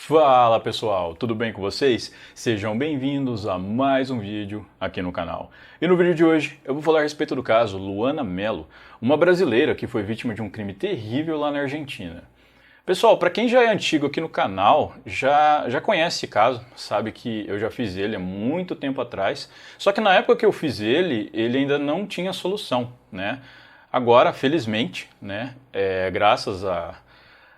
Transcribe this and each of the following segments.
Fala pessoal, tudo bem com vocês? Sejam bem-vindos a mais um vídeo aqui no canal. E no vídeo de hoje eu vou falar a respeito do caso Luana Mello, uma brasileira que foi vítima de um crime terrível lá na Argentina. Pessoal, para quem já é antigo aqui no canal, já conhece esse caso, sabe que eu já fiz ele há muito tempo atrás, só que na época que eu fiz ele ainda não tinha solução, né? Agora, felizmente, né, graças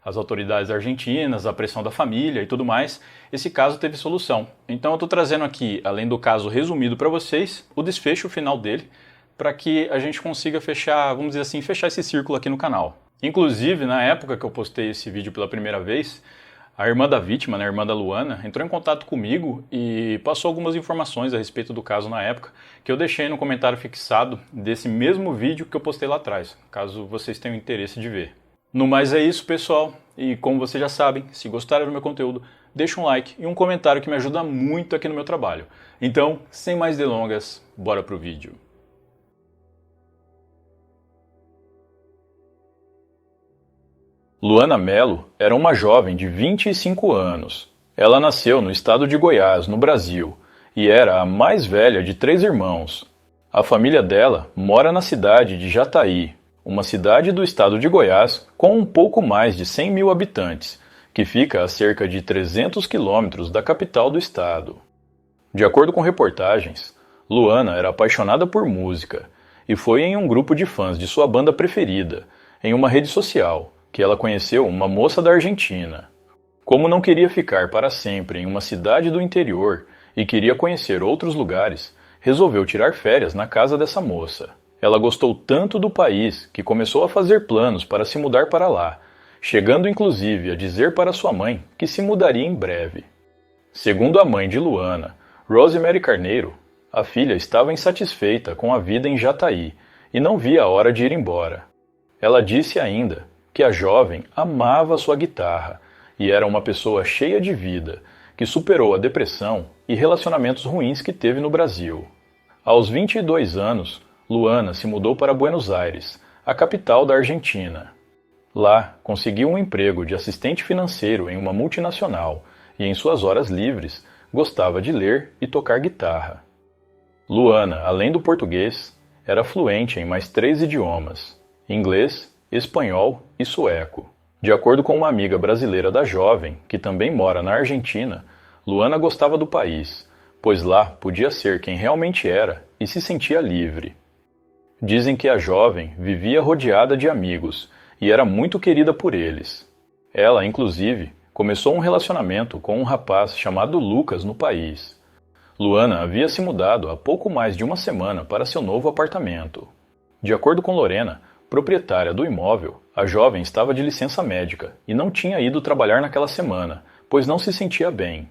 às autoridades argentinas, a pressão da família e tudo mais, esse caso teve solução. Então eu estou trazendo aqui, além do caso resumido para vocês, o desfecho final dele, para que a gente consiga fechar, vamos dizer assim, fechar esse círculo aqui no canal. Inclusive, na época que eu postei esse vídeo pela primeira vez, a irmã da vítima, né, a irmã da Luana, entrou em contato comigo e passou algumas informações a respeito do caso na época, que eu deixei no comentário fixado desse mesmo vídeo que eu postei lá atrás, caso vocês tenham interesse de ver. No mais é isso, pessoal, e como vocês já sabem, se gostaram do meu conteúdo, deixa um like e um comentário que me ajuda muito aqui no meu trabalho. Então, sem mais delongas, bora pro vídeo. Luana Mello era uma jovem de 25 anos. Ela nasceu no estado de Goiás, no Brasil, e era a mais velha de 3 irmãos. A família dela mora na cidade de Jataí, uma cidade do estado de Goiás com um pouco mais de 100 mil habitantes, que fica a cerca de 300 quilômetros da capital do estado. De acordo com reportagens, Luana era apaixonada por música e foi em um grupo de fãs de sua banda preferida, em uma rede social, que ela conheceu uma moça da Argentina. Como não queria ficar para sempre em uma cidade do interior e queria conhecer outros lugares, resolveu tirar férias na casa dessa moça. Ela gostou tanto do país que começou a fazer planos para se mudar para lá, chegando inclusive a dizer para sua mãe que se mudaria em breve. Segundo a mãe de Luana, Rosemary Carneiro, a filha estava insatisfeita com a vida em Jataí e não via a hora de ir embora. Ela disse ainda que a jovem amava sua guitarra e era uma pessoa cheia de vida, que superou a depressão e relacionamentos ruins que teve no Brasil. Aos 22 anos, Luana se mudou para Buenos Aires, a capital da Argentina. Lá, conseguiu um emprego de assistente financeiro em uma multinacional e, em suas horas livres, gostava de ler e tocar guitarra. Luana, além do português, era fluente em mais 3 idiomas: inglês, espanhol e sueco. De acordo com uma amiga brasileira da jovem, que também mora na Argentina, Luana gostava do país, pois lá podia ser quem realmente era e se sentia livre. Dizem que a jovem vivia rodeada de amigos e era muito querida por eles. Ela, inclusive, começou um relacionamento com um rapaz chamado Lucas no país. Luana havia se mudado há pouco mais de uma semana para seu novo apartamento. De acordo com Lorena, proprietária do imóvel, a jovem estava de licença médica e não tinha ido trabalhar naquela semana, pois não se sentia bem.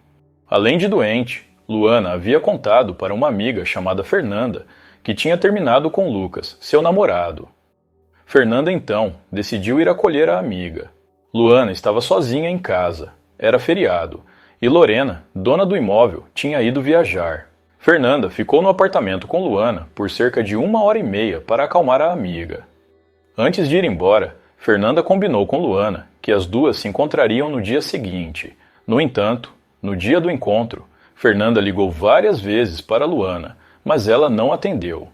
Além de doente, Luana havia contado para uma amiga chamada Fernanda que tinha terminado com Lucas, seu namorado. Fernanda então decidiu ir acolher a amiga. Luana estava sozinha em casa, era feriado, e Lorena, dona do imóvel, tinha ido viajar. Fernanda ficou no apartamento com Luana por cerca de 1h30 para acalmar a amiga. Antes de ir embora, Fernanda combinou com Luana que as duas se encontrariam no dia seguinte. No entanto, no dia do encontro, Fernanda ligou várias vezes para Luana, mas ela não atendeu.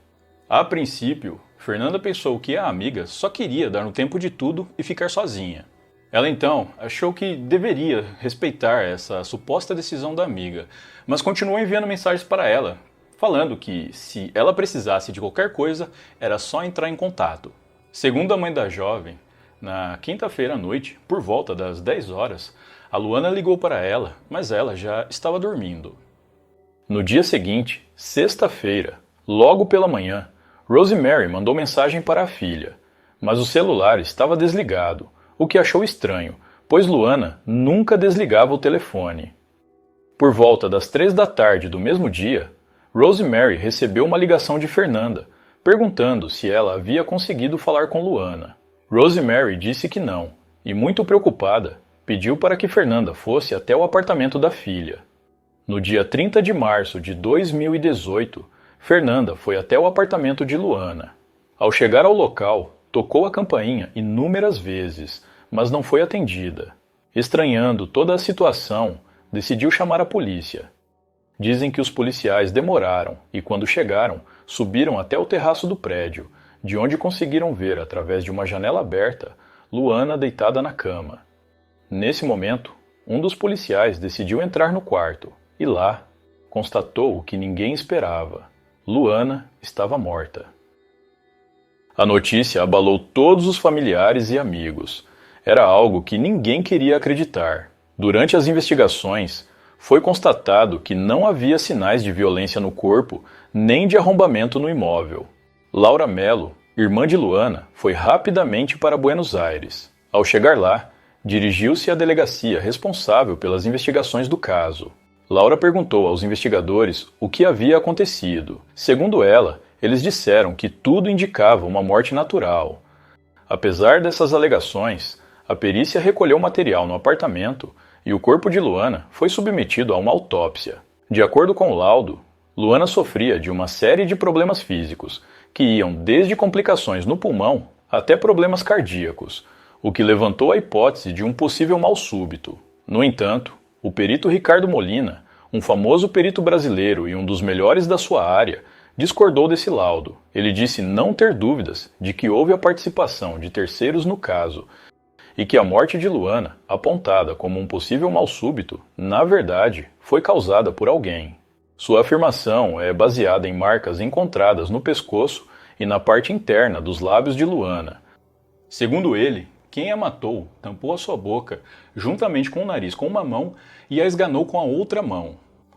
A princípio, Fernanda pensou que a amiga só queria dar um tempo de tudo e ficar sozinha. Ela então achou que deveria respeitar essa suposta decisão da amiga, mas continuou enviando mensagens para ela, falando que se ela precisasse de qualquer coisa, era só entrar em contato. Segundo a mãe da jovem, na quinta-feira à noite, por volta das 10 horas, a Luana ligou para ela, mas ela já estava dormindo. No dia seguinte, sexta-feira, logo pela manhã, Rosemary mandou mensagem para a filha, mas o celular estava desligado, o que achou estranho, pois Luana nunca desligava o telefone. Por volta das 3 da tarde do mesmo dia, Rosemary recebeu uma ligação de Fernanda, perguntando se ela havia conseguido falar com Luana. Rosemary disse que não, e muito preocupada, pediu para que Fernanda fosse até o apartamento da filha. No dia 30 de março de 2018, Fernanda foi até o apartamento de Luana. Ao chegar ao local, tocou a campainha inúmeras vezes, mas não foi atendida. Estranhando toda a situação, decidiu chamar a polícia. Dizem que os policiais demoraram e, quando chegaram, subiram até o terraço do prédio, de onde conseguiram ver, através de uma janela aberta, Luana deitada na cama. Nesse momento, um dos policiais decidiu entrar no quarto e lá constatou o que ninguém esperava. Luana estava morta. A notícia abalou todos os familiares e amigos. Era algo que ninguém queria acreditar. Durante as investigações, foi constatado que não havia sinais de violência no corpo nem de arrombamento no imóvel. Laura Mello, irmã de Luana, foi rapidamente para Buenos Aires. Ao chegar lá, dirigiu-se à delegacia responsável pelas investigações do caso. Laura perguntou aos investigadores o que havia acontecido. Segundo ela, eles disseram que tudo indicava uma morte natural. Apesar dessas alegações, a perícia recolheu material no apartamento e o corpo de Luana foi submetido a uma autópsia. De acordo com o laudo, Luana sofria de uma série de problemas físicos, que iam desde complicações no pulmão até problemas cardíacos, o que levantou a hipótese de um possível mal súbito. No entanto, o perito Ricardo Molina, um famoso perito brasileiro e um dos melhores da sua área, discordou desse laudo. Ele disse não ter dúvidas de que houve a participação de terceiros no caso e que a morte de Luana, apontada como um possível mal súbito, na verdade, foi causada por alguém. Sua afirmação é baseada em marcas encontradas no pescoço e na parte interna dos lábios de Luana. Segundo ele, quem a matou tampou a sua boca, juntamente com o nariz com uma mão, e a esganou com a outra mão.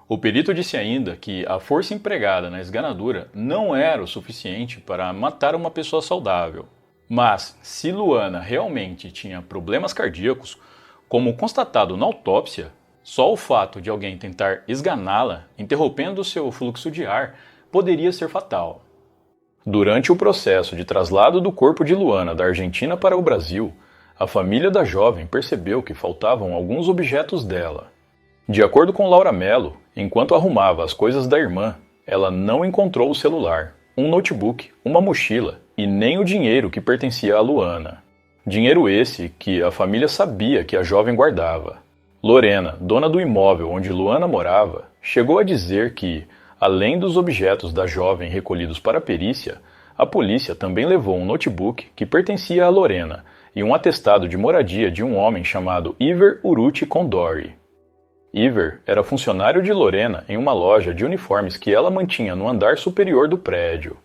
O perito disse ainda que a força empregada na esganadura não era o suficiente para matar uma pessoa saudável. Mas, se Luana realmente tinha problemas cardíacos, como constatado na autópsia, só o fato de alguém tentar esganá-la, interrompendo seu fluxo de ar, poderia ser fatal. Durante o processo de traslado do corpo de Luana da Argentina para o Brasil, a família da jovem percebeu que faltavam alguns objetos dela. De acordo com Laura Mello, enquanto arrumava as coisas da irmã, ela não encontrou o celular, um notebook, uma mochila e nem o dinheiro que pertencia a Luana. Dinheiro esse que a família sabia que a jovem guardava. Lorena, dona do imóvel onde Luana morava, chegou a dizer que, além dos objetos da jovem recolhidos para a perícia, a polícia também levou um notebook que pertencia a Lorena e um atestado de moradia de um homem chamado Iver Uruti Condori. Iver era funcionário de Lorena em uma loja de uniformes que ela mantinha no andar superior do prédio.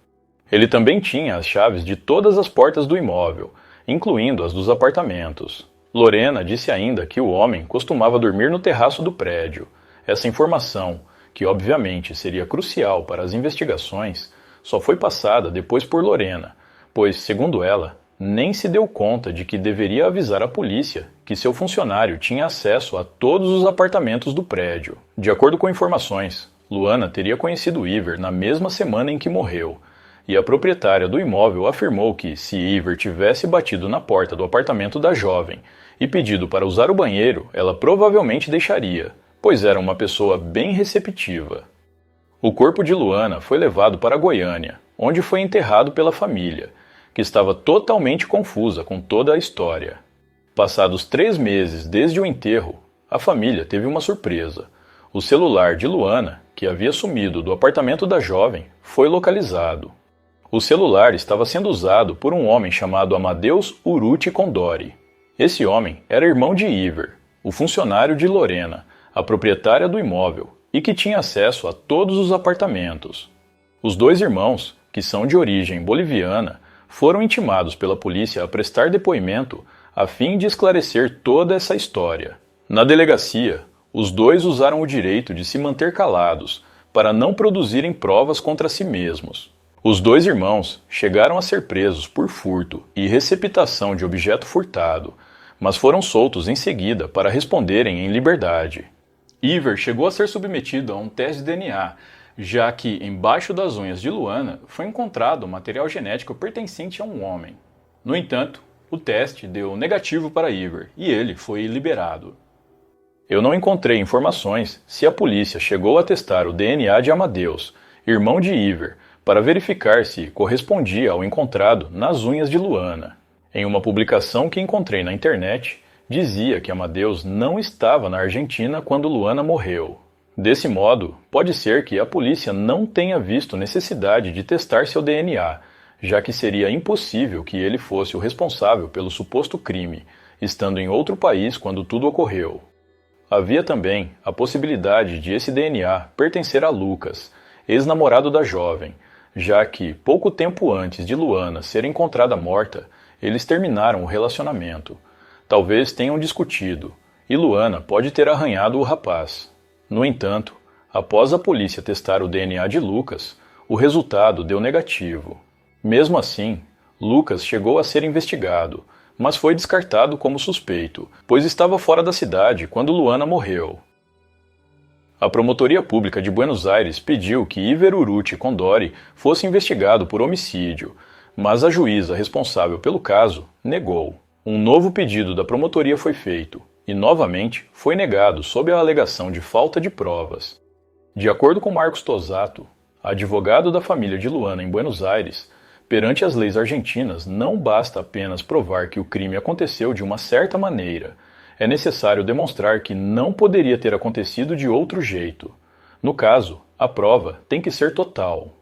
Ele também tinha as chaves de todas as portas do imóvel, incluindo as dos apartamentos. Lorena disse ainda que o homem costumava dormir no terraço do prédio. Essa informação, que obviamente seria crucial para as investigações, só foi passada depois por Lorena, pois, segundo ela, nem se deu conta de que deveria avisar a polícia que seu funcionário tinha acesso a todos os apartamentos do prédio. De acordo com informações, Luana teria conhecido Iver na mesma semana em que morreu, e a proprietária do imóvel afirmou que, se Iver tivesse batido na porta do apartamento da jovem e pedido para usar o banheiro, ela provavelmente deixaria, pois era uma pessoa bem receptiva. O corpo de Luana foi levado para Goiânia, onde foi enterrado pela família, que estava totalmente confusa com toda a história. Passados 3 meses desde o enterro, a família teve uma surpresa. O celular de Luana, que havia sumido do apartamento da jovem, foi localizado. O celular estava sendo usado por um homem chamado Amadeus Uruti Condori. Esse homem era irmão de Iver, o funcionário de Lorena, a proprietária do imóvel, e que tinha acesso a todos os apartamentos. Os 2 irmãos, que são de origem boliviana, foram intimados pela polícia a prestar depoimento a fim de esclarecer toda essa história. Na delegacia, os 2 usaram o direito de se manter calados para não produzirem provas contra si mesmos. Os 2 irmãos chegaram a ser presos por furto e receptação de objeto furtado, mas foram soltos em seguida para responderem em liberdade. Iver chegou a ser submetido a um teste de DNA, já que embaixo das unhas de Luana foi encontrado material genético pertencente a um homem. No entanto, o teste deu negativo para Iver e ele foi liberado. Eu não encontrei informações se a polícia chegou a testar o DNA de Amadeus, irmão de Iver, para verificar se correspondia ao encontrado nas unhas de Luana. Em uma publicação que encontrei na internet, dizia que Amadeus não estava na Argentina quando Luana morreu. Desse modo, pode ser que a polícia não tenha visto necessidade de testar seu DNA, já que seria impossível que ele fosse o responsável pelo suposto crime, estando em outro país quando tudo ocorreu. Havia também a possibilidade de esse DNA pertencer a Lucas, ex-namorado da jovem, já que, pouco tempo antes de Luana ser encontrada morta, eles terminaram o relacionamento. Talvez tenham discutido, e Luana pode ter arranhado o rapaz. No entanto, após a polícia testar o DNA de Lucas, o resultado deu negativo. Mesmo assim, Lucas chegou a ser investigado, mas foi descartado como suspeito, pois estava fora da cidade quando Luana morreu. A Promotoria Pública de Buenos Aires pediu que Iver Uruti Condori fosse investigado por homicídio, mas a juíza responsável pelo caso negou. Um novo pedido da promotoria foi feito, e novamente foi negado sob a alegação de falta de provas. De acordo com Marcos Tosato, advogado da família de Luana em Buenos Aires, perante as leis argentinas não basta apenas provar que o crime aconteceu de uma certa maneira, é necessário demonstrar que não poderia ter acontecido de outro jeito. No caso, a prova tem que ser total.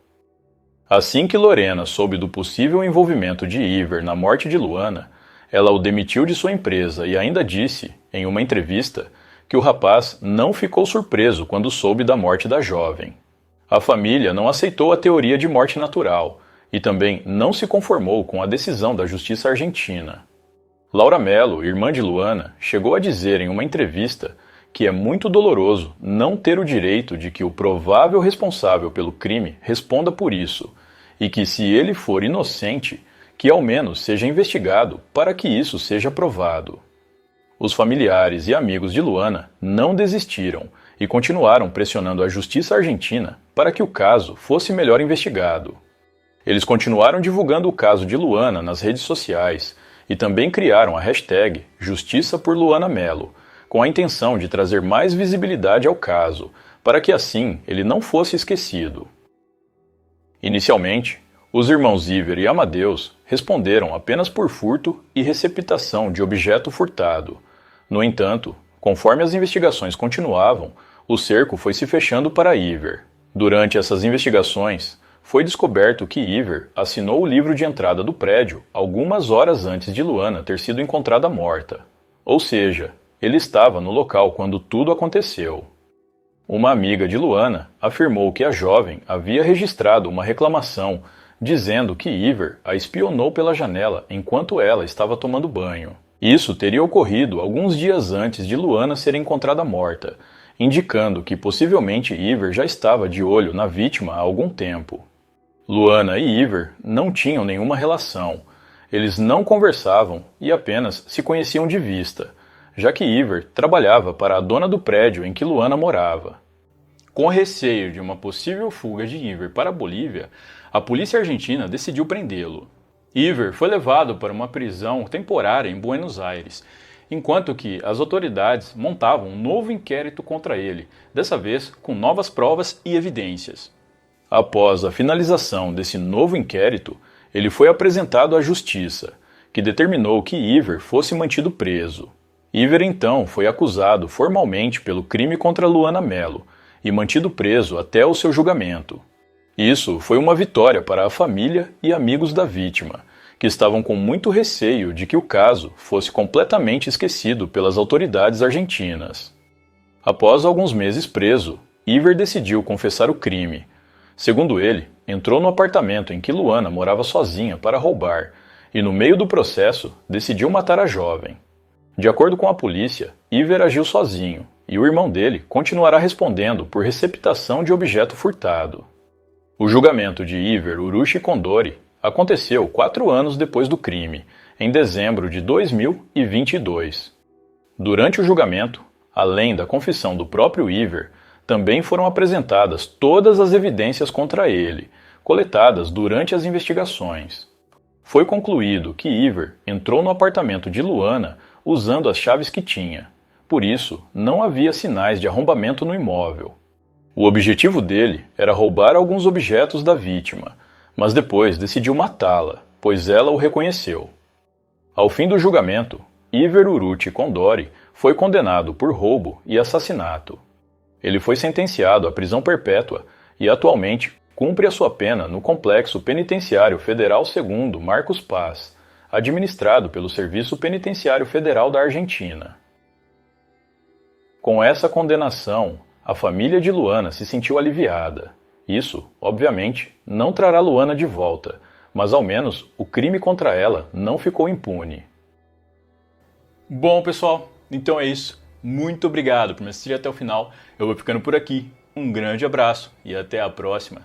Assim que Lorena soube do possível envolvimento de Iver na morte de Luana, ela o demitiu de sua empresa e ainda disse, em uma entrevista, que o rapaz não ficou surpreso quando soube da morte da jovem. A família não aceitou a teoria de morte natural e também não se conformou com a decisão da justiça argentina. Laura Mello, irmã de Luana, chegou a dizer em uma entrevista que é muito doloroso não ter o direito de que o provável responsável pelo crime responda por isso, e que se ele for inocente, que ao menos seja investigado para que isso seja provado. Os familiares e amigos de Luana não desistiram e continuaram pressionando a justiça argentina para que o caso fosse melhor investigado. Eles continuaram divulgando o caso de Luana nas redes sociais e também criaram a hashtag Justiça por Luana Mello, com a intenção de trazer mais visibilidade ao caso, para que assim ele não fosse esquecido. Inicialmente, os irmãos Iver e Amadeus responderam apenas por furto e receptação de objeto furtado. No entanto, conforme as investigações continuavam, o cerco foi se fechando para Iver. Durante essas investigações, foi descoberto que Iver assinou o livro de entrada do prédio algumas horas antes de Luana ter sido encontrada morta. Ou seja, ele estava no local quando tudo aconteceu. Uma amiga de Luana afirmou que a jovem havia registrado uma reclamação dizendo que Iver a espionou pela janela enquanto ela estava tomando banho. Isso teria ocorrido alguns dias antes de Luana ser encontrada morta, indicando que possivelmente Iver já estava de olho na vítima há algum tempo. Luana e Iver não tinham nenhuma relação, eles não conversavam e apenas se conheciam de vista, já que Iver trabalhava para a dona do prédio em que Luana morava. Com receio de uma possível fuga de Iver para a Bolívia, a polícia argentina decidiu prendê-lo. Iver foi levado para uma prisão temporária em Buenos Aires, enquanto que as autoridades montavam um novo inquérito contra ele, dessa vez com novas provas e evidências. Após a finalização desse novo inquérito, ele foi apresentado à justiça, que determinou que Iver fosse mantido preso. Iver então foi acusado formalmente pelo crime contra Luana Mello e mantido preso até o seu julgamento. Isso foi uma vitória para a família e amigos da vítima, que estavam com muito receio de que o caso fosse completamente esquecido pelas autoridades argentinas. Após alguns meses preso, Iver decidiu confessar o crime. Segundo ele, entrou no apartamento em que Luana morava sozinha para roubar e, no meio do processo, decidiu matar a jovem. De acordo com a polícia, Iver agiu sozinho e o irmão dele continuará respondendo por receptação de objeto furtado. O julgamento de Iver Uruti Condori aconteceu 4 anos depois do crime, em dezembro de 2022. Durante o julgamento, além da confissão do próprio Iver, também foram apresentadas todas as evidências contra ele, coletadas durante as investigações. Foi concluído que Iver entrou no apartamento de Luana usando as chaves que tinha. Por isso, não havia sinais de arrombamento no imóvel. O objetivo dele era roubar alguns objetos da vítima, mas depois decidiu matá-la, pois ela o reconheceu. Ao fim do julgamento, Iver Uruti Condori foi condenado por roubo e assassinato. Ele foi sentenciado à prisão perpétua e atualmente cumpre a sua pena no Complexo Penitenciário Federal II Marcos Paz, administrado pelo Serviço Penitenciário Federal da Argentina. Com essa condenação, a família de Luana se sentiu aliviada. Isso, obviamente, não trará Luana de volta, mas ao menos o crime contra ela não ficou impune. Bom, pessoal, então é isso. Muito obrigado por me assistir até o final. Eu vou ficando por aqui. Um grande abraço e até a próxima.